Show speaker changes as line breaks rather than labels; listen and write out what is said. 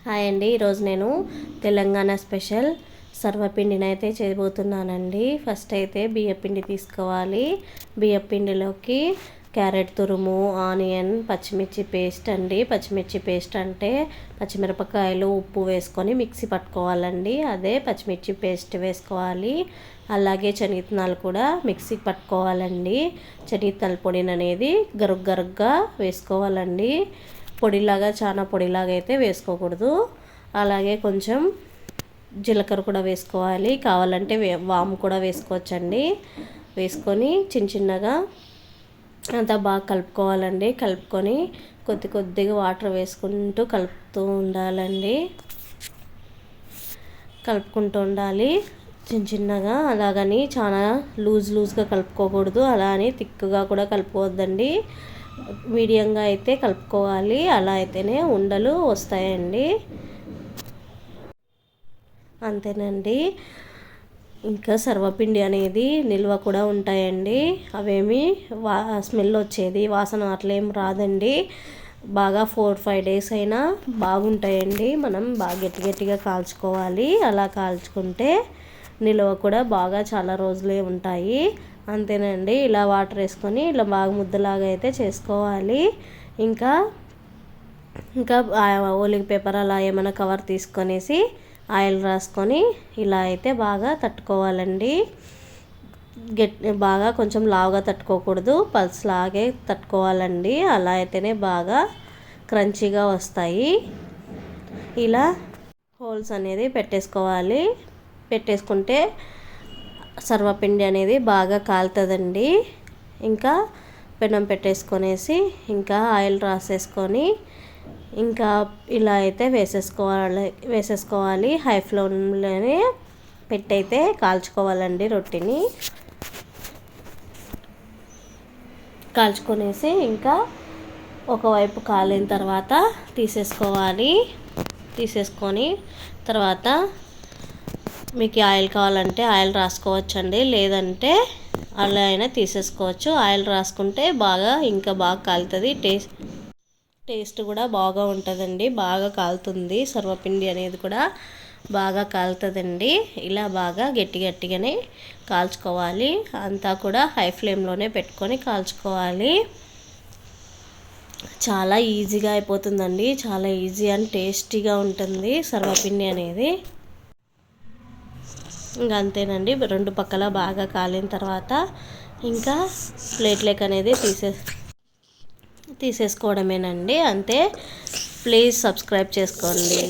Hi అండి. ఈరోజు నేను తెలంగాణ స్పెషల్ సర్వపిండిని అయితే చేయబోతున్నానండి. ఫస్ట్ అయితే బియ్యపిండి తీసుకోవాలి. బియ్యపిండిలోకి క్యారెట్ తురుము, ఆనియన్, పచ్చిమిర్చి పేస్ట్ అండి. పచ్చిమిర్చి పేస్ట్ అంటే పచ్చిమిరపకాయలు, ఉప్పు వేసుకొని మిక్సీ పట్టుకోవాలండి. అదే పచ్చిమిర్చి పేస్ట్ వేసుకోవాలి. అలాగే శనగిత్తనాలు కూడా మిక్సీ పట్టుకోవాలండి. శనగిత్తనాల పొడిని అనేది గరుగ్గా వేసుకోవాలండి. పొడిలాగా చాలా పొడిలాగా అయితే వేసుకోకూడదు. అలాగే కొంచెం జీలకర్ర కూడా వేసుకోవాలి. కావాలంటే వాము కూడా వేసుకోవచ్చండి. వేసుకొని చిన్నగా అంతా బాగా కలుపుకోవాలండి. కలుపుకొని కొద్దిగా వాటర్ వేసుకుంటూ కలుపుతూ ఉండాలండి. కలుపుకుంటూ ఉండాలి చిన్నగా. అలాగని చాలా లూజ్గా కలుపుకోకూడదు. అలా అని థిక్గా కూడా కలుపుకోవద్దండి. మీడియంగా అయితే కలుపుకోవాలి. అలా అయితేనే ఉండలు వస్తాయండి. అంతేనండి. ఇంకా సర్వపిండి అనేది నిల్వ కూడా ఉంటాయండి. అవేమి స్మెల్ వచ్చేది, వాసన అట్లేం రాదండి. బాగా 4-5 డేస్ అయినా బాగుంటాయండి. మనం బాగా గట్టిగా కాల్చుకోవాలి. అలా కాల్చుకుంటే నిల్వ కూడా బాగా చాలా రోజులే ఉంటాయి. అంతేనండి. ఇలా వాటర్ వేసుకొని ఇలా బాగా ముద్దలాగా అయితే చేసుకోవాలి. ఇంకా ఓలిగ పేపర్ అలా ఏమైనా కవర్ తీసుకొనేసి ఆయిల్ రాసుకొని ఇలా అయితే బాగా తట్టుకోవాలండి. బాగా కొంచెం లావుగా తట్టుకోకూడదు, పల్స్ లాగే తట్టుకోవాలండి. అలా అయితేనే బాగా క్రంచీగా వస్తాయి. ఇలా హోల్స్ అనేది పెట్టేసుకోవాలి. పెట్టేసుకుంటే సర్వపిండి అనేది బాగా కాలుతుందండి. ఇంకా పెనం పెట్టేసుకొనేసి ఆయిల్ రాసేసుకొని ఇంకా ఇలా అయితే వేసేసుకోవాలి. హై ఫ్లేమ్లోనే పెట్టయితే కాల్చుకోవాలండి. రొట్టెని కాల్చుకొనేసి ఇంకా ఒకవైపు కాలిన తర్వాత తీసేసుకొని తర్వాత మీకు ఆయిల్ కావాలంటే ఆయిల్ రాసుకోవచ్చండి. లేదంటే అలా అయినా తీసేసుకోవచ్చు. ఆయిల్ రాసుకుంటే ఇంకా బాగా కాలుతుంది. టేస్ట్ కూడా బాగా ఉంటుందండి. బాగా కాలుతుంది. సర్వపిండి అనేది కూడా బాగా కాలుతుందండి. ఇలా బాగా గట్టిగానే కాల్చుకోవాలి. అంతా కూడా హై ఫ్లేమ్లోనే పెట్టుకొని కాల్చుకోవాలి. చాలా ఈజీగా అయిపోతుందండి. చాలా ఈజీ అండ్ టేస్టీగా ఉంటుంది సర్వపిండి అనేది. ఇంకా అంతేనండి. రెండు పక్కల బాగా కాలిన తర్వాత ఇంకా ప్లేట్లోకి అనేది తీసేసుకోవడమేనండి. అంతే. ప్లీజ్ సబ్స్క్రైబ్ చేసుకోండి.